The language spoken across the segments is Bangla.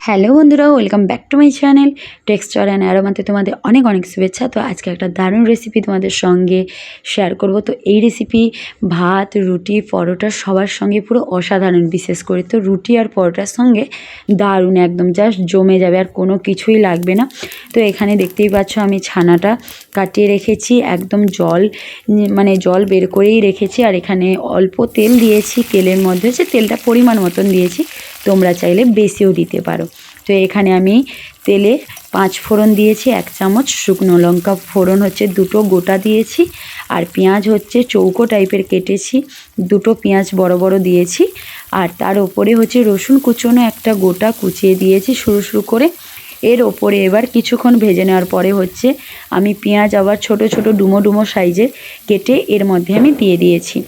হ্যালো বন্ধুরা, welcome back to my channel texture and অ্যারোমাতে তোমাদের অনেক অনেক শুভেচ্ছা। তো আজকে একটা দারুণ রেসিপি তোমাদের সঙ্গে শেয়ার করব। তো এই রেসিপি ভাত, রুটি, পরোটা সবার সঙ্গে পুরো অসাধারণ, বিশেষ করে তো রুটি আর পরোটার সঙ্গে দারুণ, একদম জাস্ট জমে যাবে, আর কোনো কিছুই লাগবে না। তো এখানে দেখতেই পাচ্ছ আমি ছানাটা কাটিয়ে রেখেছি, একদম জল বের করেই রেখেছি। আর এখানে অল্প তেল দিয়েছি, তেলের মধ্যে হচ্ছে তেলটা পরিমাণ মতন দিয়েছি, তোমরা চাইলে বেশিও দিতে পারো। তো এখানে আমি তেলে 5 ফোড়ন দিয়েছি, 1 চামচ শুকনো লঙ্কা ফোড়ন হচ্ছে 2টো গোটা দিয়েছি, আর পেঁয়াজ হচ্ছে চৌকো টাইপের কেটেছি, 2টো পেঁয়াজ বড় বড় দিয়েছি, আর তার ওপরে হচ্ছে রসুন কুচনো একটা গোটা কুচিয়ে দিয়েছি সরু সরু করে। এর ওপরে এবার কিছুক্ষণ ভেজে নেওয়ার পরে হচ্ছে আমি পেঁয়াজ আবার ছোট ছোট ডুমো ডুমো সাইজের কেটে এর মধ্যে আমি দিয়ে দিয়েছি।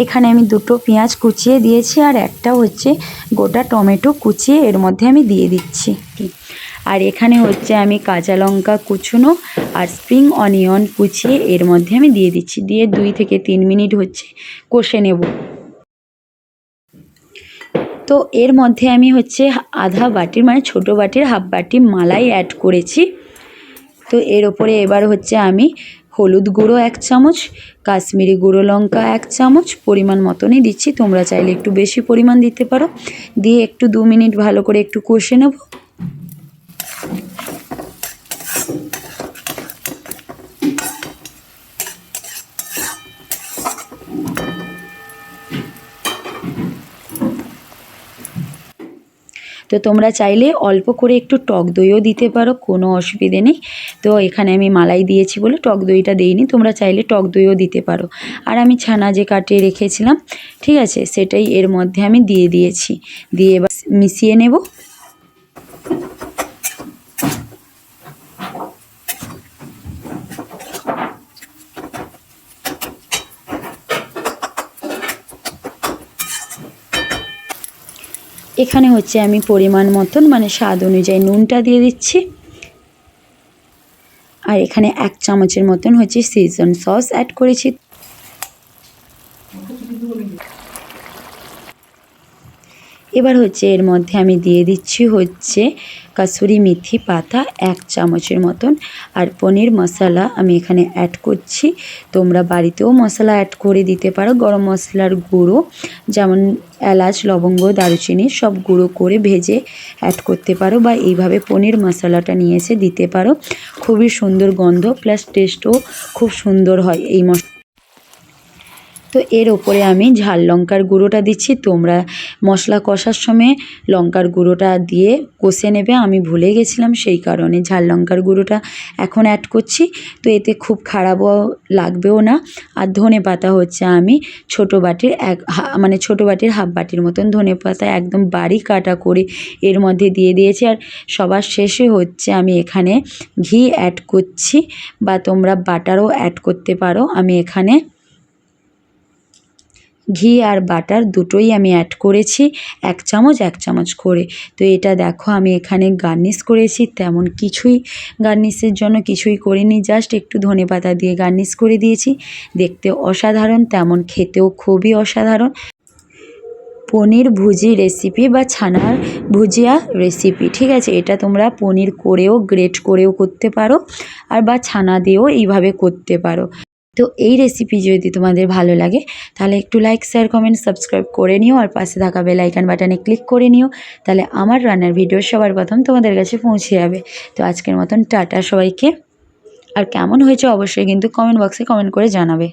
এখানে আমি 2টো পেঁয়াজ কুচিয়ে দিয়েছি, আর একটা হচ্ছে গোটা টমেটো কুচিয়ে এর মধ্যে আমি দিয়ে দিচ্ছি। আর এখানে হচ্ছে আমি কাঁচা লঙ্কা কুচনো আর স্প্রিং অনিয়ন কুচিয়ে এর মধ্যে আমি দিয়ে দিচ্ছি, দিয়ে 2 থেকে 3 মিনিট হচ্ছে কষে নেব। তো এর মধ্যে আমি হচ্ছে আধা বাটির মানে ছোটো বাটির হাফ বাটি মালাই অ্যাড করেছি। তো এর ওপরে এবার হচ্ছে আমি হলুদ গুঁড়ো 1 চামচ, কাশ্মীরি গুঁড়ো লঙ্কা 1 চামচ পরিমাণ মতনই দিচ্ছি, তোমরা চাইলে একটু বেশি পরিমাণ দিতে পারো। দিয়ে একটু 2 মিনিট ভালো করে একটু কষে নেব। তো তোমরা চাইলে অল্প করে একটু টক দইও দিতে পারো, কোনো অসুবিধে নেই। তো এখানে আমি মালাই দিয়েছি বলে টক দইটা দিইনি, তোমরা চাইলে টক দইও দিতে পারো। আর আমি ছানা যে কাটিয়ে রেখেছিলাম, ঠিক আছে, সেটাই এর মধ্যে আমি দিয়ে দিয়েছি, দিয়ে এবার মিশিয়ে নেব। এখানে হচ্ছে আমি পরিমাণ মতন মানে স্বাদ অনুযায়ী নুনটা দিয়ে দিচ্ছি, আর এখানে 1 চামচের মতন হচ্ছে সিজন সস অ্যাড করেছি। এবার হচ্ছে এর মধ্যে আমি দিয়ে দিচ্ছি হচ্ছে কাসুরি মেথি পাতা 1 চামচের মতন, আর পনির মশলা আমি এখানে অ্যাড করছি। তোমরা বাড়িতেও মশলা অ্যাড করে দিতে পারো, গরম মশলার গুঁড়ো যেমন এলাচ, লবঙ্গ, দারুচিনি সব গুঁড়ো করে ভেজে অ্যাড করতে পারো, বা এইভাবে পনির মশলাটা নিয়ে এসে দিতে পারো। খুবই সুন্দর গন্ধ প্লাস টেস্টও খুব সুন্দর হয় এই মশলা। তো এর ওপরে আমি ঝাল লঙ্কার গুঁড়োটা দিচ্ছি, তোমরা মশলা কষার সময় লঙ্কার গুঁড়োটা দিয়ে কষে নেবে, আমি ভুলে গেছিলাম সেই কারণে ঝাল লঙ্কার গুঁড়োটা এখন অ্যাড করছি। তো এতে খুব খারাপও লাগবেও না। আর ধনে পাতা হচ্ছে আমি ছোটো বাটির ছোটো বাটির হাফ বাটির মতন ধনে পাতা একদম বারিক কাটা করে এর মধ্যে দিয়ে দিয়েছি। আর সবার শেষে হচ্ছে আমি এখানে ঘি অ্যাড করছি, বা তোমরা বাটারও অ্যাড করতে পারো। আমি এখানে ঘি আর বাটার দুটোই আমি অ্যাড করেছি, 1 চামচ 1 চামচ করে। তো এটা দেখো আমি এখানে গার্নিশ করেছি, তেমন কিছুই গার্নিশের জন্য কিছুই করিনি, জাস্ট একটু ধনেপাতা দিয়ে গার্নিশ করে দিয়েছি। দেখতে অসাধারণ, তেমন খেতেও খুবই অসাধারণ। পনির ভুজি রেসিপি বা ছানার ভুজিয়া রেসিপি, ঠিক আছে, এটা তোমরা পনির করেও গ্রেট করেও করতে পারো, আর বা ছানা দিয়েও এইভাবে করতে পারো। তো এই রেসিপি যদি তোমাদের ভালো লাগে তাহলে একটু লাইক, শেয়ার, কমেন্ট, সাবস্ক্রাইব করে নিও, আর পাশে থাকা বেল আইকন বাটনে ক্লিক করে নিও, তাহলে আমার রান্নার ভিডিও সবার প্রথম তোমাদের কাছে পৌঁছে যাবে। তো আজকের মতন টাটা সবাইকে। আর কেমন হয়েছে অবশ্যই কিন্তু কমেন্ট বক্সে কমেন্ট করে জানাবে।